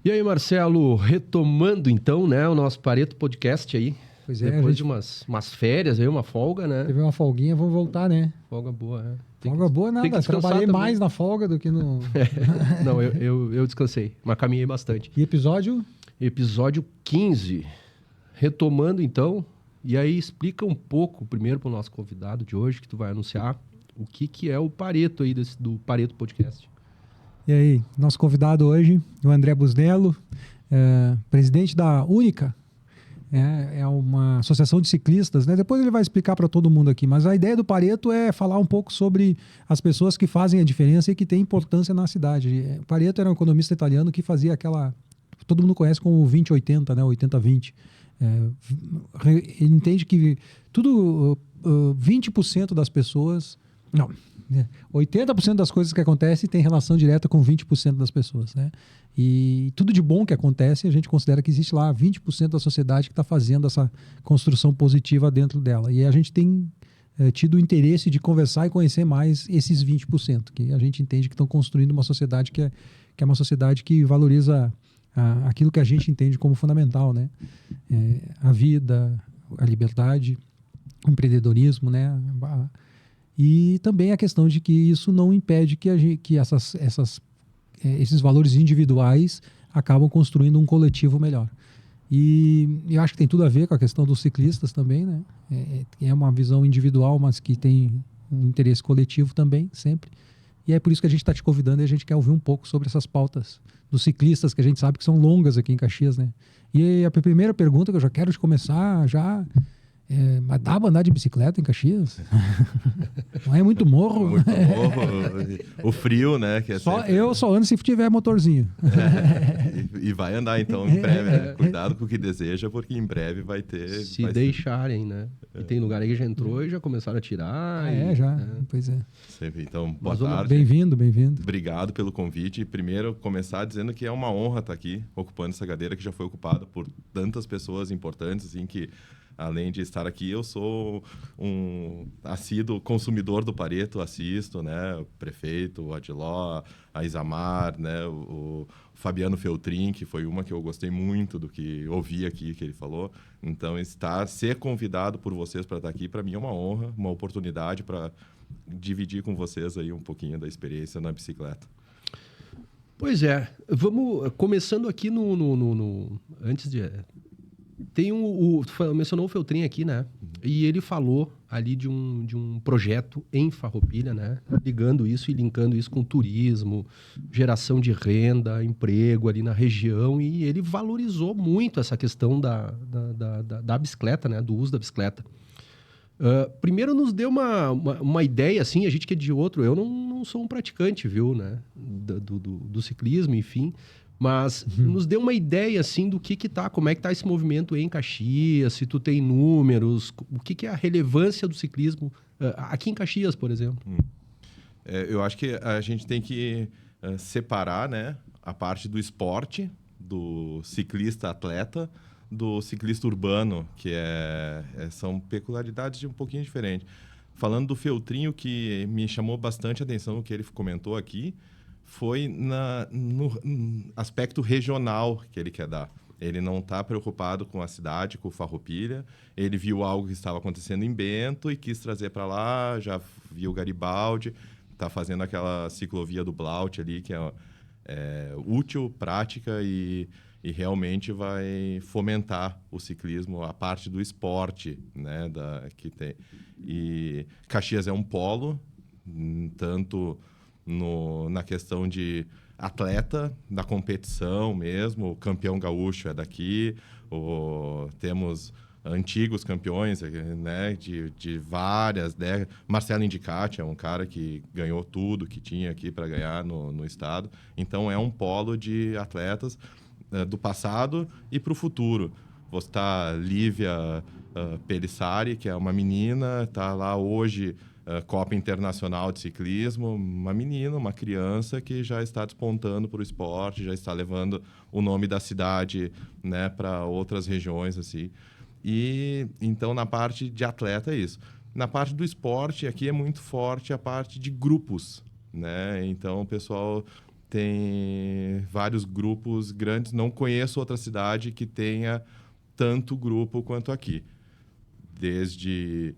E aí, Marcelo, retomando então, né, o nosso Pareto Podcast aí. Pois é, Depois de umas férias aí, uma folga, né? teve uma folguinha, vamos voltar, né? Folga boa, né? Folga boa tem que nada, descansar trabalhei também. mais na folga do que no... Não, eu descansei, mas caminhei bastante. E episódio? Episódio 15. Retomando então, e aí explica um pouco primeiro para o nosso convidado de hoje, que tu vai anunciar, o que é o Pareto aí do Pareto Podcast. E aí, nosso convidado hoje, o André Busnello, presidente da Única, é uma associação de ciclistas, né? Depois ele vai explicar para todo mundo aqui, mas a ideia do Pareto é falar um pouco sobre as pessoas que fazem a diferença e que têm importância na cidade. O Pareto era um economista italiano que fazia aquela... Todo mundo conhece como 20-80, né? 80-20. Ele entende que 20% das pessoas... Não, 80% das coisas que acontecem tem relação direta com 20% das pessoas, né? E tudo de bom que acontece, a gente considera que existe lá 20% da sociedade que está fazendo essa construção positiva dentro dela. E a gente tem tido o interesse de conversar e conhecer mais esses 20%, que a gente entende que estão construindo uma sociedade que é uma sociedade que valoriza aquilo que a gente entende como fundamental, né? A vida, a liberdade, o empreendedorismo, né? E também a questão de que isso não impede que esses valores individuais acabam construindo um coletivo melhor. E eu acho que tem tudo a ver com a questão dos ciclistas também, né? É uma visão individual, mas que tem um interesse coletivo também, sempre. E é por isso que a gente está te convidando e a gente quer ouvir um pouco sobre essas pautas dos ciclistas, que a gente sabe que são longas aqui em Caxias, né? E a primeira pergunta que eu já quero te começar já... mas dá pra andar de bicicleta em Caxias? Não é muito morro? Muito morro. O frio, né? Que é sempre... Eu só ando se tiver motorzinho. E vai andar, então, em breve. Né? Cuidado com o que deseja, porque em breve vai ter... Se deixarem, né? E tem lugar aí que já entrou e já começaram a tirar. Já. Pois é. Sempre. Então, boa tarde. Bem-vindo. Obrigado pelo convite. Primeiro, começar dizendo que é uma honra estar aqui, ocupando essa cadeira que já foi ocupada por tantas pessoas importantes, assim, que... Além de estar aqui, eu sou um assíduo consumidor do Pareto, assisto, né? O prefeito, o Adiló, a Isamar, né? O Fabiano Feltrin, que foi uma que eu gostei muito do que ouvi aqui, que ele falou. Então, ser convidado por vocês para estar aqui, para mim é uma honra, uma oportunidade para dividir com vocês aí um pouquinho da experiência na bicicleta. Pois é. Vamos começando aqui antes de... Tem mencionou o Feltrin aqui, né? E ele falou ali de um projeto em Farroupilha, né? Ligando isso e linkando isso com turismo, geração de renda, emprego ali na região. E ele valorizou muito essa questão da bicicleta, né? Do uso da bicicleta. Primeiro nos deu uma ideia, assim, a gente que é de outro. Eu não sou um praticante, viu, né? Do ciclismo, enfim... Mas nos deu uma ideia, assim, do que tá, como é que tá esse movimento em Caxias, se tu tem números, o que é a relevância do ciclismo aqui em Caxias, por exemplo. Eu acho que a gente tem que separar, né, a parte do esporte, do ciclista-atleta, do ciclista urbano, que são peculiaridades um pouquinho diferentes. Falando do Feltrin, o que me chamou bastante a atenção, o que ele comentou aqui, foi no aspecto regional que ele quer dar. Ele não está preocupado com a cidade, com o Farroupilha. Ele viu algo que estava acontecendo em Bento e quis trazer para lá, já viu Garibaldi, está fazendo aquela ciclovia do Blaut ali, que é útil, prática e realmente vai fomentar o ciclismo, a parte do esporte, né, que tem. E Caxias é um polo, tanto... na questão de atleta, da competição mesmo, o campeão gaúcho é daqui, temos antigos campeões, né, de várias décadas. Marcelo Indicati é um cara que ganhou tudo que tinha aqui para ganhar no estado. Então, é um polo de atletas do passado e para o futuro. Você está Lívia Pelissari, que é uma menina, está lá hoje... Copa Internacional de Ciclismo, uma menina, uma criança que já está despontando para o esporte, já está levando o nome da cidade, né, para outras regiões, assim. E então, na parte de atleta é isso. Na parte do esporte, aqui é muito forte a parte de grupos, né? Então, o pessoal tem vários grupos grandes. Não conheço outra cidade que tenha tanto grupo quanto aqui. Desde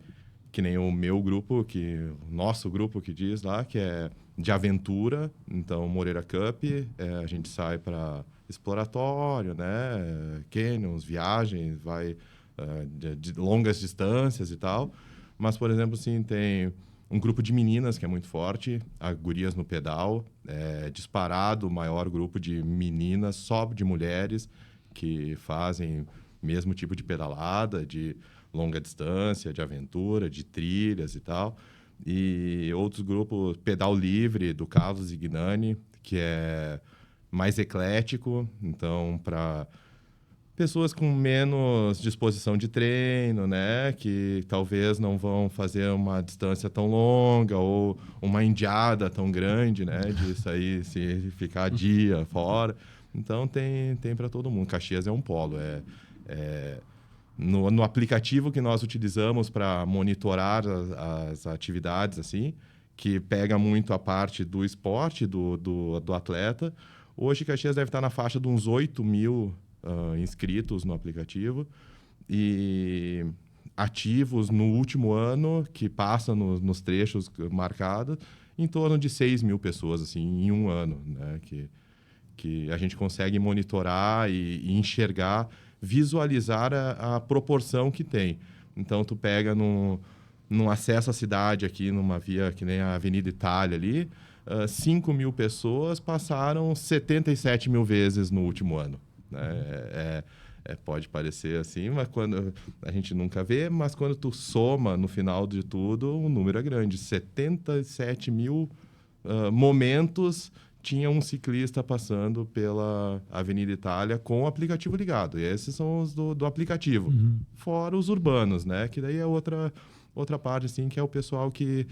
que nem o meu grupo, o nosso grupo que diz lá, que é de aventura. Então, Moreira Cup, a gente sai para exploratório, né? Canyons, viagens, vai de longas distâncias e tal. Mas, por exemplo, assim, tem um grupo de meninas que é muito forte, a Gurias no Pedal, disparado o maior grupo de meninas, só de mulheres, que fazem mesmo tipo de pedalada, de longa distância, de aventura, de trilhas e tal. E outros grupos, Pedal Livre, do Carlos Zignani, que é mais eclético, então para pessoas com menos disposição de treino, né? Que talvez não vão fazer uma distância tão longa ou uma indiada tão grande, né? De sair, se ficar dia fora. Então, tem para todo mundo. Caxias é um polo. No aplicativo que nós utilizamos para monitorar as atividades, assim, que pega muito a parte do esporte, do atleta. Hoje, Caxias deve estar na faixa de uns 8 mil inscritos no aplicativo e ativos no último ano, que passa nos trechos marcados, em torno de 6 mil pessoas assim, em um ano, né? Que a gente consegue monitorar e enxergar, visualizar a proporção que tem. Então, tu pega num acesso à cidade aqui, numa via que nem a Avenida Itália ali, 5 mil pessoas passaram 77 mil vezes no último ano. Né? Pode parecer assim, mas quando a gente nunca vê, mas quando tu soma no final de tudo, o número é grande. 77 mil momentos tinha um ciclista passando pela Avenida Itália com o aplicativo ligado. E esses são os do aplicativo. Uhum. Fora os urbanos, né? Que daí é outra parte, assim, que é o pessoal que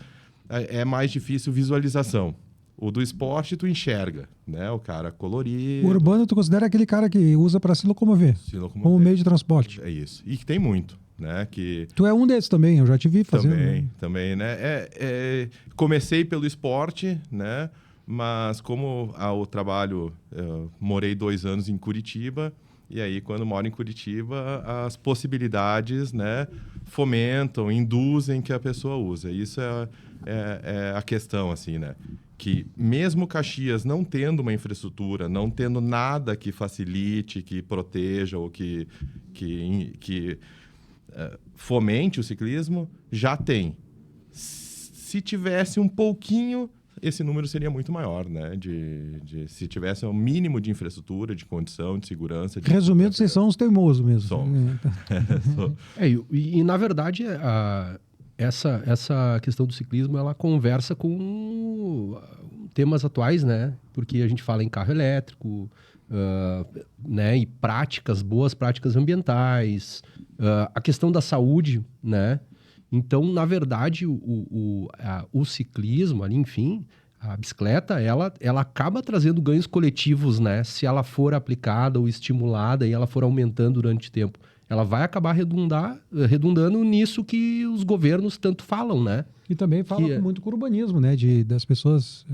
é mais difícil visualização. O do esporte tu enxerga, né? O cara colorido. O urbano tu considera aquele cara que usa para se locomover, como meio de transporte. É isso. E que tem muito, né? Tu é um desses também, eu já te vi fazendo. Também, né? Comecei pelo esporte, né? Mas como o trabalho, eu morei 2 anos em Curitiba, e aí quando moro em Curitiba, as possibilidades, né, fomentam, induzem que a pessoa use. Isso é a questão, assim, né? Que mesmo Caxias não tendo uma infraestrutura, não tendo nada que facilite, que proteja ou que fomente o ciclismo, já tem. Se tivesse um pouquinho, esse número seria muito maior, né? Se tivesse um mínimo de infraestrutura, de condição, de segurança... Resumindo, vocês são os teimosos mesmo. Somos. E na verdade, essa questão do ciclismo, ela conversa com temas atuais, né? Porque a gente fala em carro elétrico, né? E boas práticas ambientais, a questão da saúde, né? Então, na verdade, o ciclismo, ali, enfim, a bicicleta, ela acaba trazendo ganhos coletivos, né? Se ela for aplicada ou estimulada e ela for aumentando durante o tempo. Ela vai acabar redundando nisso que os governos tanto falam, né? E também fala muito com o urbanismo, né? Das pessoas...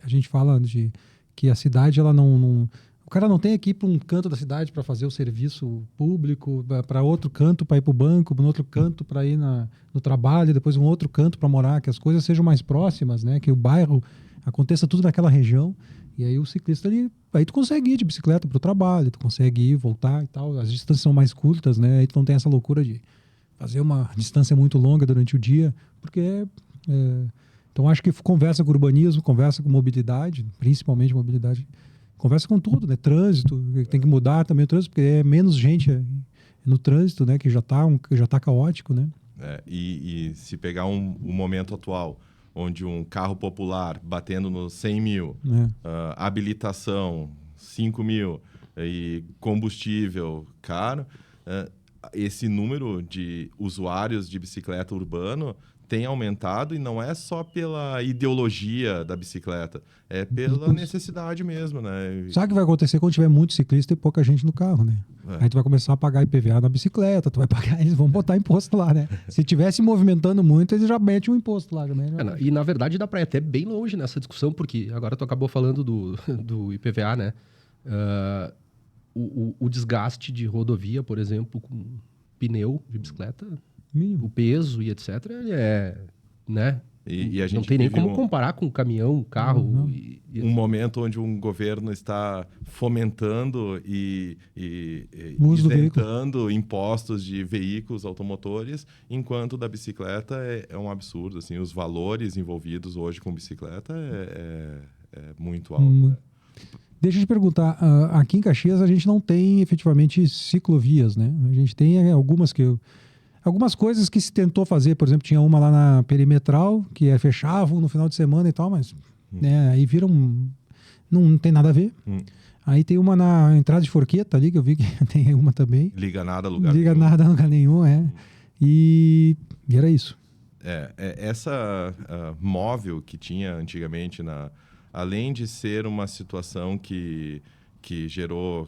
a gente fala de que a cidade, ela não o cara não tem que ir para um canto da cidade para fazer o serviço público, para outro canto para ir para o banco, para um outro canto para ir no trabalho, depois um outro canto para morar, que as coisas sejam mais próximas, né? Que o bairro aconteça tudo naquela região. E aí o ciclista, aí tu consegue ir de bicicleta para o trabalho, tu consegue ir, voltar e tal. As distâncias são mais curtas, né? Aí tu não tem essa loucura de fazer uma distância muito longa durante o dia, porque... Então acho que conversa com urbanismo, conversa com mobilidade, principalmente mobilidade... Conversa com tudo, né? Trânsito, tem que mudar também o trânsito, porque é menos gente no trânsito, né? Que já tá caótico, né? E se pegar um momento atual, onde um carro popular batendo nos 100 mil, habilitação 5 mil e combustível caro, esse número de usuários de bicicleta urbano tem aumentado e não é só pela ideologia da bicicleta, é pela necessidade mesmo, né? Sabe o que vai acontecer quando tiver muito ciclista e pouca gente no carro, né? Aí tu vai começar a pagar IPVA na bicicleta, tu vai pagar, eles vão botar imposto lá, né? Se tivesse movimentando muito, eles já metem um imposto lá também. E na verdade dá para ir até bem longe nessa discussão, porque agora tu acabou falando do IPVA, né? O desgaste de rodovia, por exemplo, com pneu de bicicleta, o peso e etc, ele né? E a gente não tem nem como comparar com caminhão, carro. Um momento onde um governo está fomentando e isentando impostos de veículos automotores, enquanto da bicicleta é um absurdo. Assim, os valores envolvidos hoje com bicicleta é muito alto. Né? Deixa eu te perguntar, aqui em Caxias a gente não tem efetivamente ciclovias, né? A gente tem algumas coisas que se tentou fazer, por exemplo, tinha uma lá na Perimetral, que fechavam no final de semana e tal, mas né, aí viram... Não tem nada a ver. Aí tem uma na entrada de Forqueta ali, que eu vi que tem uma também. Liga nada a lugar nenhum. Liga nada a lugar nenhum, E era isso. Essa móvel que tinha antigamente, além de ser uma situação que gerou...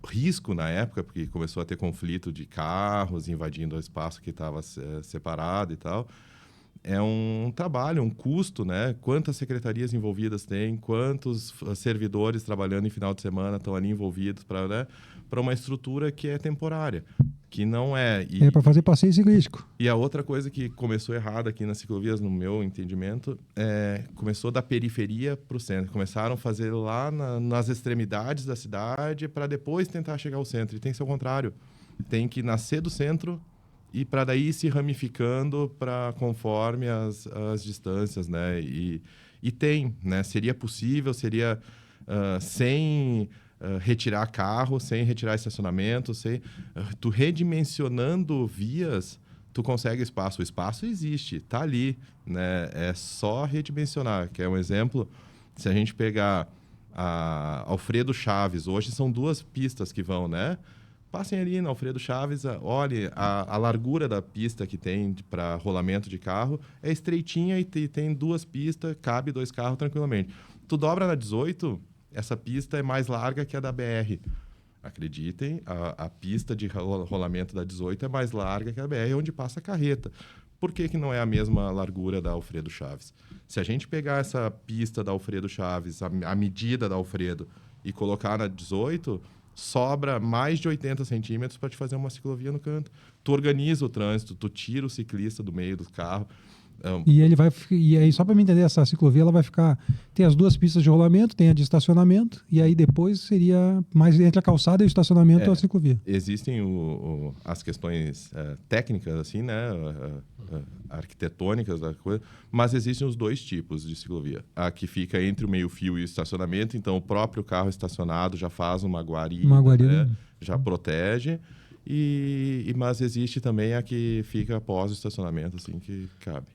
risco na época, porque começou a ter conflito de carros invadindo o espaço que estava separado e tal. É um trabalho, um custo, né? Quantas secretarias envolvidas tem, quantos servidores trabalhando em final de semana estão ali envolvidos para uma estrutura que é temporária, que não é... É para fazer passeio ciclístico. E a outra coisa que começou errada aqui nas ciclovias, no meu entendimento, começou da periferia para o centro. Começaram a fazer lá nas extremidades da cidade para depois tentar chegar ao centro. E tem que ser o contrário. Tem que nascer do centro e para daí ir se ramificando conforme as distâncias, né? E tem, né? Seria possível, seria sem... retirar carro, sem retirar estacionamento, tu redimensionando vias, tu consegue espaço. O espaço existe, está ali, né? É só redimensionar, que é um exemplo. Se a gente pegar a Alfredo Chaves, hoje são 2 pistas que vão, né? Passem ali na Alfredo Chaves, olhe a largura da pista que tem para rolamento de carro é estreitinha e tem 2 pistas, cabe 2 carros tranquilamente. Tu dobra na 18, essa pista é mais larga que a da BR. Acreditem, a pista de rolamento da 18 é mais larga que a BR, onde passa a carreta. Por que não é a mesma largura da Alfredo Chaves? Se a gente pegar essa pista da Alfredo Chaves, a medida da Alfredo, e colocar na 18, sobra mais de 80 centímetros para te fazer uma ciclovia no canto. Tu organiza o trânsito, tu tira o ciclista do meio do carro. E aí, só para me entender, essa ciclovia ela vai ficar... Tem as 2 pistas de rolamento, tem a de estacionamento, e aí depois seria mais entre a calçada e o estacionamento a ciclovia. Existem as questões técnicas, assim, né? Arquitetônicas da coisa, mas existem os 2 tipos de ciclovia. A que fica entre o meio-fio e o estacionamento, então o próprio carro estacionado já faz uma guarida. Né? Já protege. Mas existe também a que fica após o estacionamento, assim, que cabe.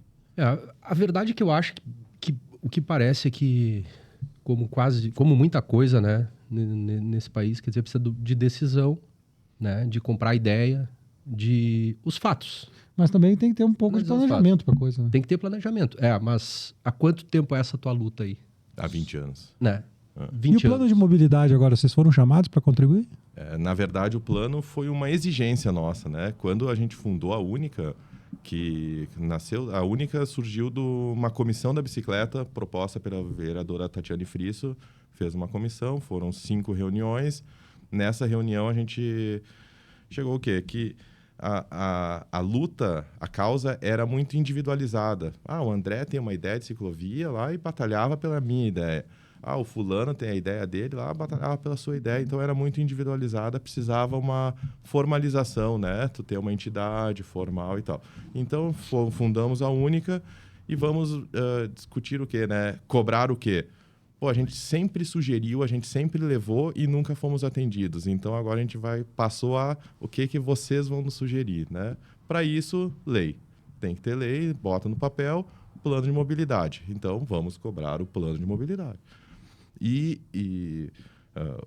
A verdade é que eu acho que o que parece é que, como muita coisa, né, nesse país, quer dizer, precisa de decisão, né, de comprar ideia, os fatos. Mas também tem que ter um pouco de planejamento para a coisa. Né? Tem que ter planejamento. Mas há quanto tempo é essa tua luta aí? Há 20 anos. Né? 20 e o plano de mobilidade agora, vocês foram chamados para contribuir? Na verdade, o plano foi uma exigência nossa, né? Quando a gente fundou a Única, que nasceu, a Única surgiu de uma comissão da bicicleta proposta pela vereadora Tatiane Frisso, fez uma comissão, foram 5 reuniões. Nessa reunião a gente chegou o quê? Que a luta, a causa era muito individualizada. O André tem uma ideia de ciclovia lá e batalhava pela minha ideia. O fulano tem a ideia dele lá, batalhava pela sua ideia. Então, era muito individualizada, precisava uma formalização, né? Tu ter uma entidade formal e tal. Então, fundamos a Única e vamos discutir o quê, né? Cobrar o quê? A gente sempre sugeriu, a gente sempre levou e nunca fomos atendidos. Então, agora a gente passou o que vocês vão nos sugerir, né? Para isso, lei. Tem que ter lei, bota no papel, plano de mobilidade. Então, vamos cobrar o plano de mobilidade.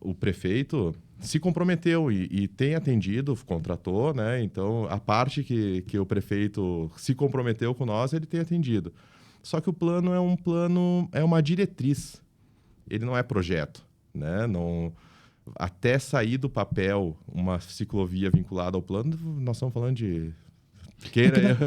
o prefeito se comprometeu e tem atendido, contratou, né? Então, a parte que o prefeito se comprometeu com nós, ele tem atendido. Só que o plano é uma diretriz. Ele não é projeto, né? Não, até sair do papel uma ciclovia vinculada ao plano, nós estamos falando de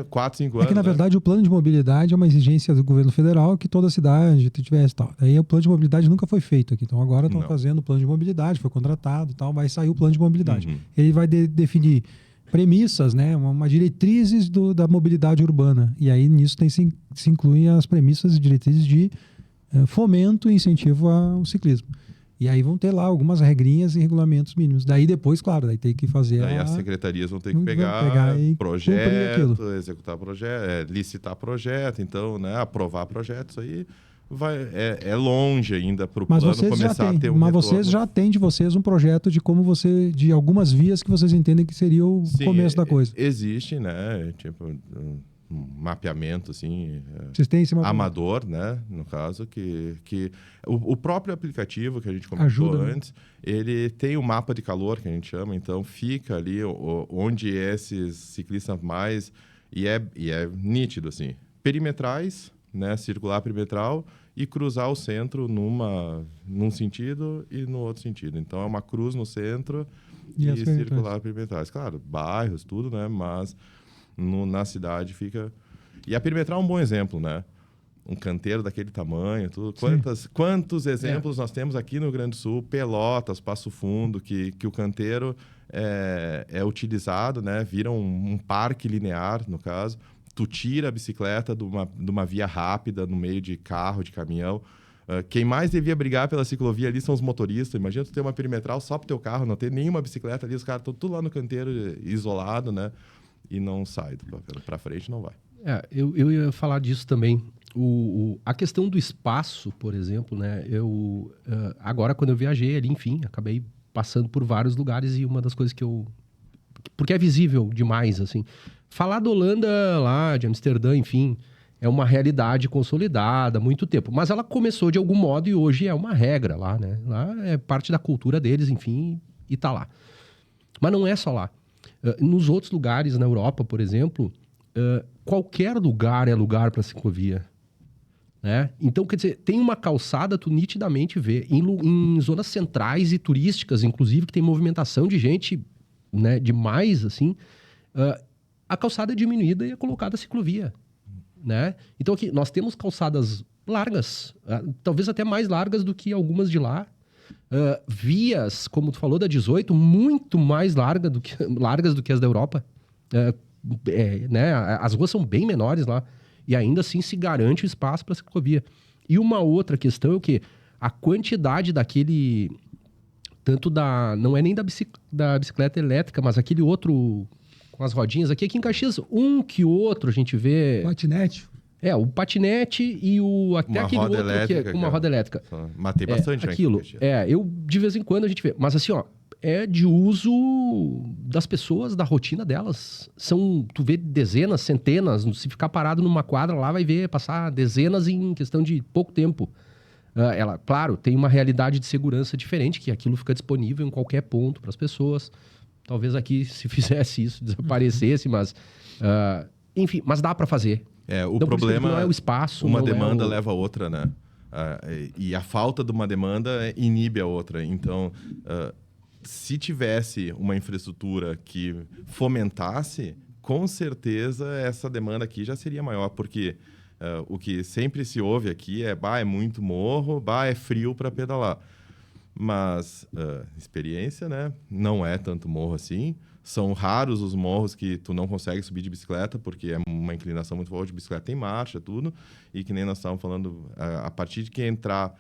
4, 5 anos. É que, na verdade, o plano de mobilidade é uma exigência do governo federal que toda cidade tivesse tal. Aí o plano de mobilidade nunca foi feito aqui. Então, agora estão fazendo o plano de mobilidade, foi contratado e tal, vai sair o plano de mobilidade. Ele vai definir premissas, né, uma diretrizes da mobilidade urbana. E aí, nisso, se incluem as premissas e diretrizes de fomento e incentivo ao ciclismo. E aí vão ter lá algumas regrinhas e regulamentos mínimos. Daí depois, claro, daí tem que fazer... Aí as secretarias vão ter que pegar projeto, executar projeto, licitar projeto, então, né, aprovar projetos aí... É longe ainda para o plano começar a ter um Mas retorno. vocês já têm de vocês um projeto de como de algumas vias que vocês entendem que seria o começo da coisa. Existe, né? Tipo, um mapeamento, assim, vocês têm esse mapeamento? amador, né? No caso, que o próprio aplicativo que a gente comentou ajuda, antes, ele tem o mapa de calor, que a gente chama, então fica ali onde esses ciclistas mais... E é nítido, assim. Perimetrais, né? Circular perimetral... e cruzar o centro num sentido e no outro sentido. Então, é uma cruz no centro e circular perimetrais. Claro, bairros, tudo, né? Mas na cidade fica... E a perimetral é um bom exemplo, né? Um canteiro daquele tamanho, tudo. Quantos exemplos nós temos aqui no Rio Grande do Sul? Pelotas, Passo Fundo, que o canteiro é utilizado, né? Vira um parque linear, no caso. Tu tira a bicicleta de uma via rápida no meio de carro, de caminhão. Quem mais devia brigar pela ciclovia ali são os motoristas. Imagina tu ter uma perimetral só pro teu carro, não ter nenhuma bicicleta ali, os caras estão tudo lá no canteiro isolado, né? E não sai para frente, não vai. Eu ia falar disso também. A questão do espaço, por exemplo, né? Agora, quando eu viajei ali, enfim, acabei passando por vários lugares e uma das coisas que porque é visível demais, assim. Falar da Holanda lá, de Amsterdã, enfim, é uma realidade consolidada há muito tempo. Mas ela começou de algum modo e hoje é uma regra lá, né? Lá é parte da cultura deles, enfim, e tá lá. Mas não é só lá. Nos outros lugares, na Europa, por exemplo, qualquer lugar é lugar para ciclovia. Né? Então, quer dizer, tem uma calçada, tu nitidamente vê, em zonas centrais e turísticas, inclusive, que tem movimentação de gente, né, demais, assim... a calçada é diminuída e é colocada a ciclovia, né? Então aqui nós temos calçadas largas, talvez até mais largas do que algumas de lá. Vias, como tu falou, da 18, muito mais largas do que as da Europa. Né? As ruas são bem menores lá e ainda assim se garante o espaço para a ciclovia. E uma outra questão é o quê? A quantidade daquele... não é nem da bicicleta elétrica, mas aquele outro... com as rodinhas aqui em Caxias, que outro a gente vê... Patinete. O patinete e até uma aquele outro que é com uma roda elétrica. Matei bastante aquilo. Eu de vez em quando a gente vê. Mas assim, é de uso das pessoas, da rotina delas. Tu vê dezenas, centenas, se ficar parado numa quadra lá, vai ver passar dezenas em questão de pouco tempo. Ela, claro, tem uma realidade de segurança diferente, que aquilo fica disponível em qualquer ponto para as pessoas. Talvez aqui, se fizesse isso, desaparecesse, mas... enfim, mas dá para fazer. O então, problema não é o espaço. Uma demanda leva a outra, né? E a falta de uma demanda inibe a outra. Então, se tivesse uma infraestrutura que fomentasse, com certeza essa demanda aqui já seria maior, porque o que sempre se ouve aqui é muito morro, é frio para pedalar. Mas experiência, né? Não é tanto morro assim. São raros os morros que tu não consegue subir de bicicleta, porque é uma inclinação muito forte, de bicicleta em marcha, tudo. E que nem nós estávamos falando, a partir de que entrar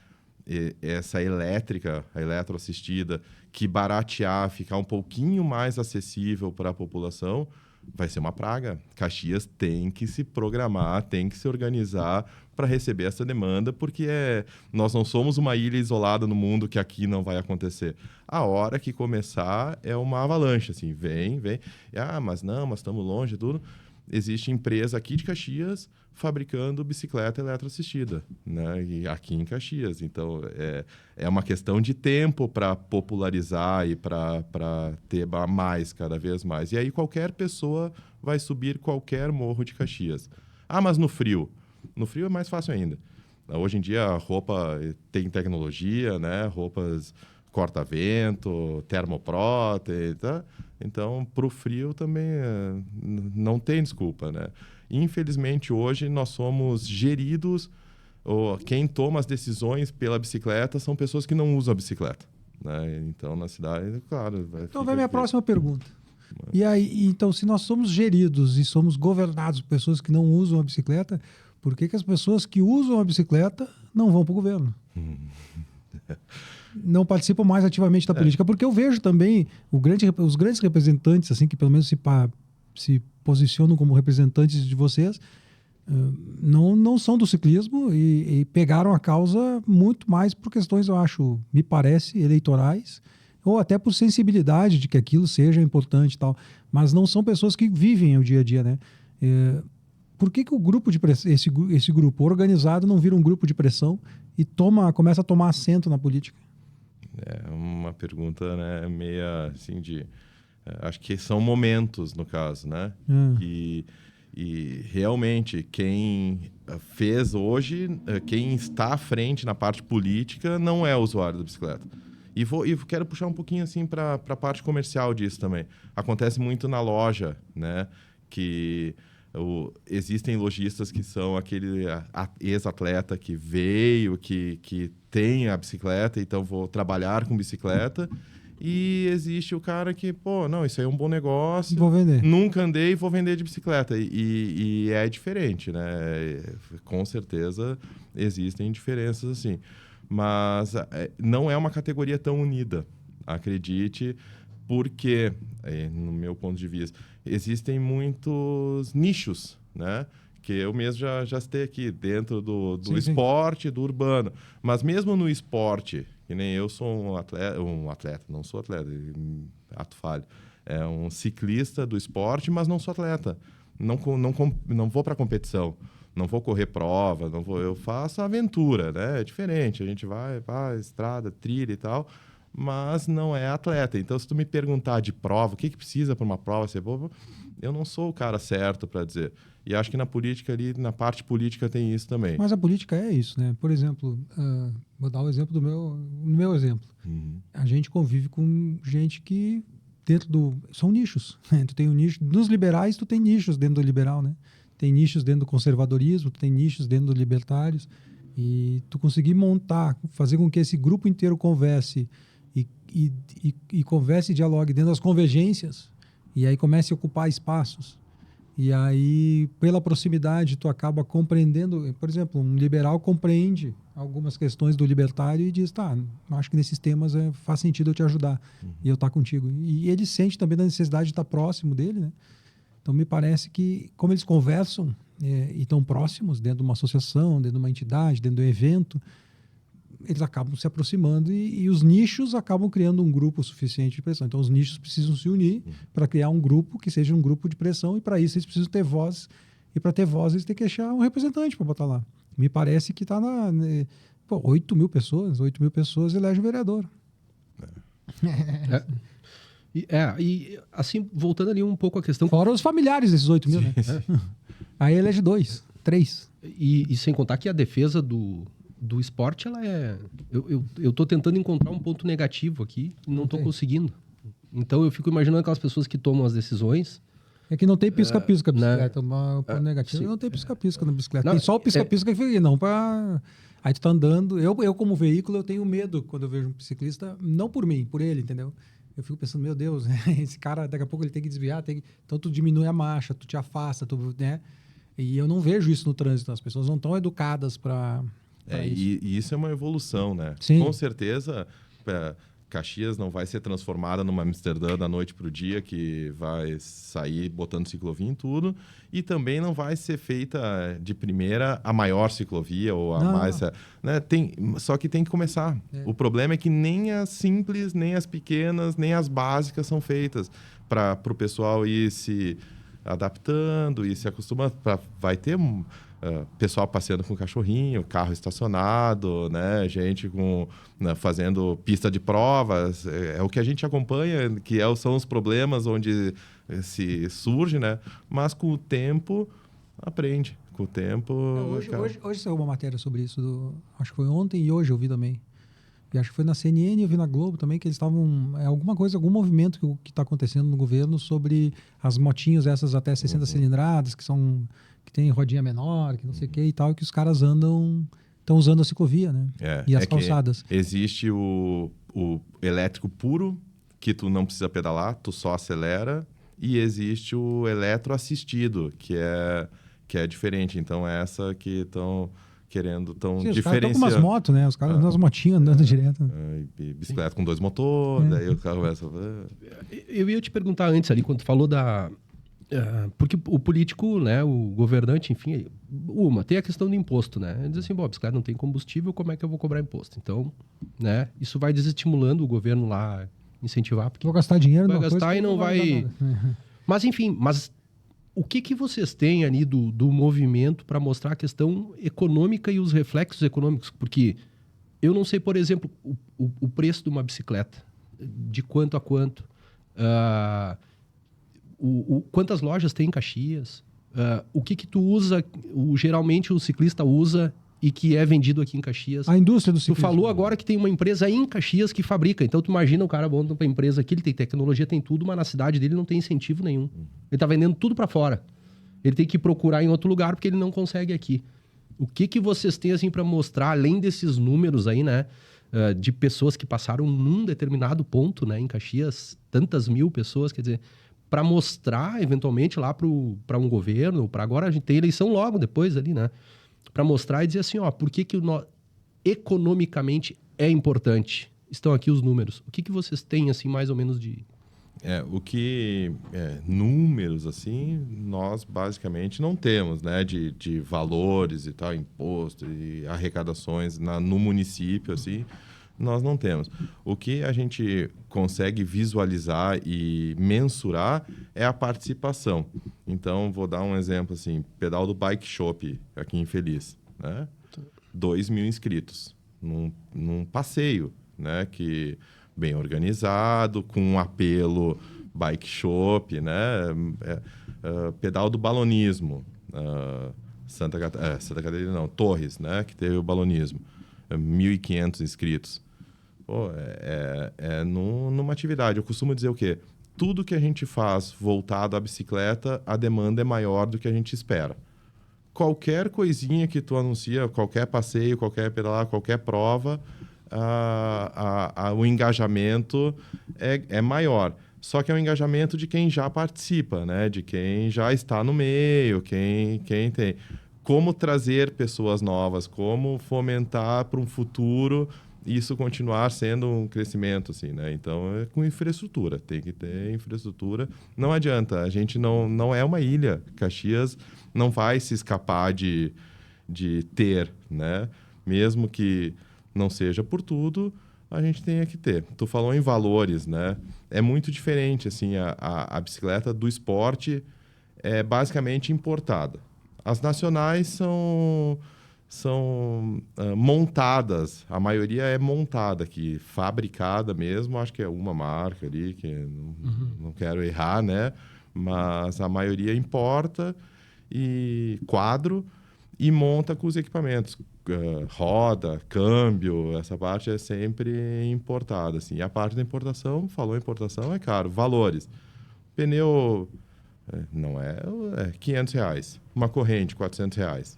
essa elétrica, a eletroassistida, que baratear, ficar um pouquinho mais acessível para a população, vai ser uma praga. Caxias tem que se programar, tem que se organizar para receber essa demanda, porque nós não somos uma ilha isolada no mundo que aqui não vai acontecer. A hora que começar é uma avalanche, assim, vem. Mas estamos longe, tudo. existe empresa aqui de Caxias fabricando bicicleta eletroassistida, né? E aqui em Caxias. Então, é uma questão de tempo para popularizar e para ter mais, cada vez mais. E aí qualquer pessoa vai subir qualquer morro de Caxias. Ah, mas no frio? No frio é mais fácil ainda. Hoje em dia a roupa tem tecnologia, né? Roupas corta-vento, termoprótese, tá? Então, para o frio também não tem desculpa, né? Infelizmente, hoje nós somos geridos, ou quem toma as decisões pela bicicleta são pessoas que não usam a bicicleta, né? Então, na cidade, claro... Então, vem a minha próxima pergunta. E aí, então, se nós somos geridos e somos governados por pessoas que não usam a bicicleta, por que as pessoas que usam a bicicleta não vão para o governo? Não participam mais ativamente da política? Porque eu vejo também os grandes representantes, assim, que pelo menos se posicionam como representantes de vocês, não são do ciclismo e pegaram a causa muito mais por questões, eu acho, me parece, eleitorais, ou até por sensibilidade de que aquilo seja importante e tal. Mas não são pessoas que vivem o dia a dia, né? Por que o grupo de esse grupo organizado não vira um grupo de pressão e começa a tomar assento na política? É uma pergunta, né, meia assim de... acho que são momentos, no caso, né? E realmente, quem fez hoje, quem está à frente na parte política não é usuário da bicicleta. E quero puxar um pouquinho assim para a parte comercial disso também. Acontece muito na loja, né? Que... existem lojistas que são aquele ex-atleta que veio, que tem a bicicleta, então vou trabalhar com bicicleta. E existe o cara que, não, isso aí é um bom negócio. Vou vender. Nunca andei, vou vender de bicicleta. E é diferente, né? Com certeza existem diferenças assim. Mas não é uma categoria tão unida, acredite, porque, no meu ponto de vista, existem muitos nichos, né? Que eu mesmo já citei aqui, dentro do esporte, do urbano. Mas mesmo no esporte, que nem eu sou um atleta, não sou atleta, ato falho. É um ciclista do esporte, mas não sou atleta. Não vou para competição, não vou correr prova, eu faço aventura, né? É diferente, a gente vai estrada, trilha e tal, mas não é atleta. Então, se tu me perguntar de prova, o que precisa para uma prova ser boa, eu não sou o cara certo para dizer. E acho que na política ali, na parte política tem isso também. Mas a política é isso, né? Por exemplo, vou dar o exemplo do meu exemplo. A gente convive com gente que são nichos. Né? Tu tem um nicho dos liberais, tu tem nichos dentro do liberal, né? Tem nichos dentro do conservadorismo, tu tem nichos dentro do libertários. E tu conseguir fazer com que esse grupo inteiro converse e converse e dialogue dentro das convergências, e aí comece a ocupar espaços. E aí, pela proximidade, tu acaba compreendendo... Por exemplo, um liberal compreende algumas questões do libertário e diz, acho que nesses temas faz sentido eu te ajudar e eu estar contigo. E ele sente também a necessidade de estar próximo dele, né? Então, me parece que, como eles conversam e estão próximos dentro de uma associação, dentro de uma entidade, dentro de um evento, eles acabam se aproximando e os nichos acabam criando um grupo suficiente de pressão. Então, os nichos precisam se unir para criar um grupo que seja um grupo de pressão e, para isso, eles precisam ter voz. E, para ter voz, eles têm que achar um representante para botar lá. Me parece que está 8 mil pessoas elegem o vereador. E assim, voltando ali um pouco à questão... Fora os familiares desses 8 mil, né? Aí elege 2, 3. E sem contar que a defesa do esporte, ela é... Eu tô tentando encontrar um ponto negativo aqui e não tô conseguindo. Então, eu fico imaginando aquelas pessoas que tomam as decisões... É que não tem pisca-pisca na bicicleta. O ponto negativo não tem pisca-pisca na bicicleta. Tem só o pisca-pisca que fica não para... Aí tu tá andando... Eu, como veículo, eu tenho medo quando eu vejo um ciclista, não por mim, por ele, entendeu? Eu fico pensando, meu Deus, esse cara, daqui a pouco ele tem que desviar, então tu diminui a marcha, tu te afasta, né? E eu não vejo isso no trânsito, as pessoas não estão educadas para isso. E isso é uma evolução, né? Sim. Com certeza, Caxias não vai ser transformada numa Amsterdã da noite para o dia, que vai sair botando ciclovia em tudo, e também não vai ser feita de primeira a maior ciclovia ou a mais... Né? Só que tem que começar. O problema é que nem as simples, nem as pequenas, nem as básicas são feitas para o pessoal ir se adaptando e se acostuma. Vai ter pessoal passeando com cachorrinho, carro estacionado, né? Gente fazendo pista de provas. É o que a gente acompanha, que são os problemas onde se surge, né? Mas com o tempo, aprende. Com o tempo... Hoje saiu uma matéria sobre isso, acho que foi ontem e hoje eu vi também. E acho que foi na CNN e eu vi na Globo também, que eles estavam... algum movimento que está acontecendo no governo sobre as motinhas, essas até 60 cilindradas, que tem rodinha menor, que não sei o que e tal, e que os caras estão usando a ciclovia, né? E as calçadas. Existe o elétrico puro, que tu não precisa pedalar, tu só acelera, e existe o eletroassistido, que é diferente. Então, essa que estão querendo, estão diferenciando. Os caras estão com umas motos, né? Os caras nas motinhas andando direto. Bicicleta com 2 motores, daí o carro começa... Eu ia te perguntar antes ali, quando tu falou porque o político, né, o governante, enfim, tem a questão do imposto, né? Ele diz assim, a bicicleta não tem combustível, como é que eu vou cobrar imposto? Então, né, isso vai desestimulando o governo lá, incentivar. Porque vou gastar dinheiro vai gastar e não vai... Mas, enfim, o que vocês têm ali do movimento para mostrar a questão econômica e os reflexos econômicos? Porque eu não sei, por exemplo, o preço de uma bicicleta, de quanto a quanto, quantas lojas tem em Caxias, o que tu usa, geralmente o ciclista usa e que é vendido aqui em Caxias. A indústria do ciclismo. Tu falou agora que tem uma empresa aí em Caxias que fabrica. Então, tu imagina o cara bom para a empresa aqui, ele tem tecnologia, tem tudo, mas na cidade dele não tem incentivo nenhum. Ele tá vendendo tudo para fora. Ele tem que procurar em outro lugar porque ele não consegue aqui. O que vocês têm assim para mostrar, além desses números aí, né? De pessoas que passaram num determinado ponto, né? Em Caxias, tantas mil pessoas, quer dizer... para mostrar, eventualmente, lá para um governo, para agora a gente tem eleição logo depois ali, né? Para mostrar e dizer assim, por que economicamente é importante? Estão aqui os números. O que vocês têm, assim, mais ou menos de... números, assim, nós basicamente não temos, né? De valores e tal, imposto e arrecadações no município, assim... Nós não temos. O que a gente consegue visualizar e mensurar é a participação. Então, vou dar um exemplo assim, pedal do Bike Shop aqui em Feliz, né? 2.000 inscritos num passeio, né? Que bem organizado, com um apelo Bike Shop, né? Pedal do balonismo, Santa Catarina não, Torres, né? Que teve o balonismo, 1.500 inscritos. Numa atividade. Eu costumo dizer o quê? Tudo que a gente faz voltado à bicicleta, a demanda é maior do que a gente espera. Qualquer coisinha que tu anuncia, qualquer passeio, qualquer pedalar, qualquer prova, o engajamento é maior. Só que é o engajamento de quem já participa, né? De quem já está no meio, quem tem. Como trazer pessoas novas, como fomentar para um futuro isso continuar sendo um crescimento, assim, né? Então, é com infraestrutura. Tem que ter infraestrutura. Não adianta. A gente não é uma ilha. Caxias não vai se escapar de ter, né? Mesmo que não seja por tudo, a gente tem que ter. Tu falou em valores, né? É muito diferente, assim, a bicicleta do esporte é basicamente importada. As nacionais são montadas, a maioria é montada aqui, fabricada mesmo, acho que é uma marca ali, que não quero errar, né? Mas a maioria importa e quadro e monta com os equipamentos. Roda, câmbio, essa parte é sempre importada. Assim. E a parte da importação, falou importação, é caro. Valores. Pneu não é R$500. Uma corrente, R$400.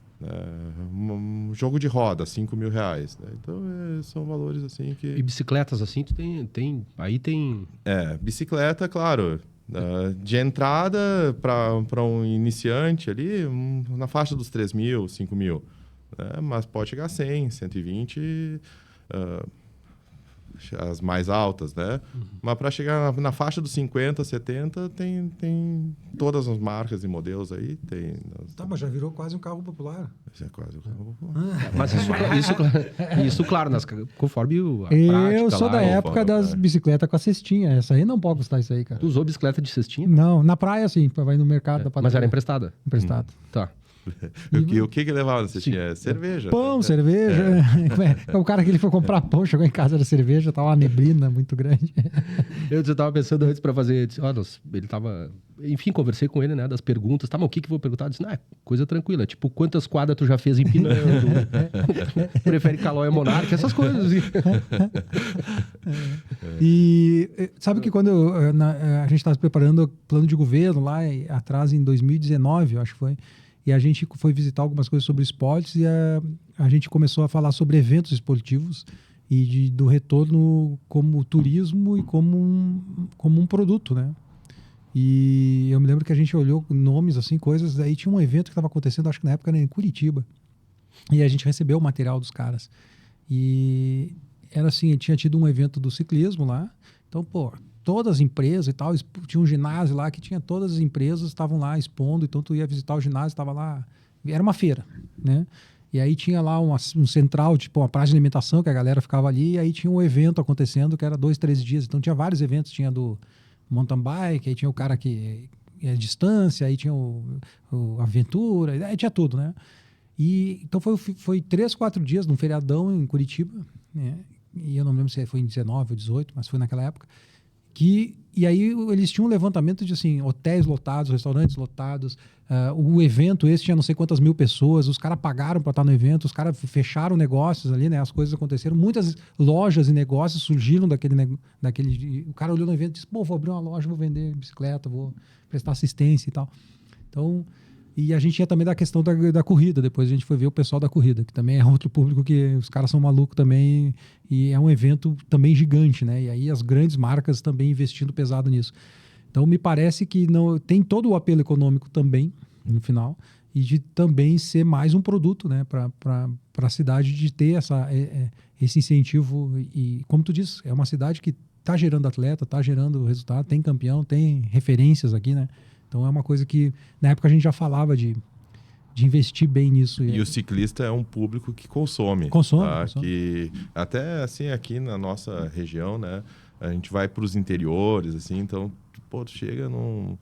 Um jogo de roda, R$5.000. Né? Então, são valores assim que... E bicicletas assim, tu tem... Aí tem... Bicicleta, claro. De entrada para um iniciante ali, na faixa dos 3.000, 5.000. Mas pode chegar a 100, 120. as mais altas, né? Mas para chegar na faixa dos 50, 70, tem todas as marcas e modelos aí. Tá, mas já virou quase um carro popular. Isso é quase um carro popular. Mas isso claro, conforme a prática. Eu sou lá, da época das bicicletas com a cestinha. Essa aí não pode custar isso aí, cara. Tu usou bicicleta de cestinha? Não, na praia, sim, vai no mercado da padaria. Mas era emprestada? Emprestado. Tá. O que levava na cestinha? Cerveja. Pão, cerveja. O cara que ele foi comprar pão, chegou em casa, era cerveja, tava uma neblina muito grande. Eu tava pensando antes pra fazer... Ele tava... Enfim, conversei com ele, né, das perguntas. Tá, mas o que eu vou perguntar? Eu disse, coisa tranquila. Tipo, quantas quadras tu já fez empinando? Prefere Calói ou Monarca? Essas coisas. Assim. E sabe que quando a gente estava preparando o plano de governo lá atrás, em 2019, eu acho que foi, e a gente foi visitar algumas coisas sobre esportes e a gente começou a falar sobre eventos esportivos e do retorno como turismo e como um produto, né? E eu me lembro que a gente olhou nomes, assim, coisas, aí tinha um evento que estava acontecendo, acho que na época era em Curitiba, e a gente recebeu o material dos caras. E era assim, tinha tido um evento do ciclismo lá, então, todas as empresas e tal, tinha um ginásio lá que tinha todas as empresas, estavam lá expondo, então tu ia visitar o ginásio, estava lá, era uma feira, né? E aí tinha lá um central, tipo uma praça de alimentação, que a galera ficava ali, e aí tinha um evento acontecendo que era 2, 3 dias, então tinha vários eventos, tinha do mountain bike, aí tinha o cara que é distância, aí tinha o aventura, aí tinha tudo, né? E então foi 3, 4 dias num feriadão em Curitiba, né? E eu não lembro se foi em 19 ou 18, mas foi naquela época. E aí eles tinham um levantamento de assim, hotéis lotados, restaurantes lotados, o evento esse tinha não sei quantas mil pessoas, os caras pagaram para estar no evento, os caras fecharam negócios ali, né? As coisas aconteceram, muitas lojas e negócios surgiram daquele o cara olhou no evento e disse, vou abrir uma loja, vou vender bicicleta, vou prestar assistência e tal. Então, e a gente tinha também da questão da corrida, depois a gente foi ver o pessoal da corrida, que também é outro público que os caras são malucos também, e é um evento também gigante, né? E aí as grandes marcas também investindo pesado nisso. Então me parece que não tem todo o apelo econômico também, no final, e de também ser mais um produto, né? Para a cidade de ter esse incentivo. E como tu disse, é uma cidade que está gerando atleta, está gerando resultado, tem campeão, tem referências aqui, né? Então é uma coisa que, na época, a gente já falava de investir bem nisso. E o ciclista é um público que consome. Consome. Que até assim, aqui na nossa região, né? A gente vai para os interiores, assim, então, tu chega num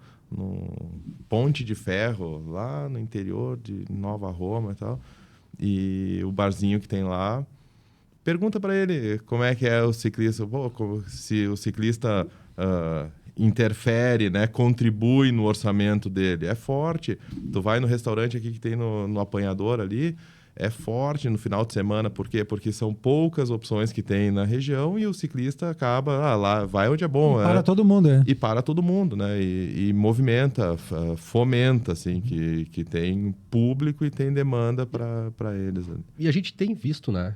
Ponte de Ferro, lá no interior de Nova Roma e tal, e o barzinho que tem lá, pergunta para ele como é que é o ciclista, se o ciclista... interfere, né? Contribui no orçamento dele. É forte. Tu vai no restaurante aqui que tem no apanhador ali, é forte no final de semana. Por quê? Porque são poucas opções que tem na região e o ciclista acaba, lá vai onde é bom. E para todo mundo, E para todo mundo, né? E movimenta, fomenta, assim, que tem público e tem demanda para eles. E a gente tem visto, né?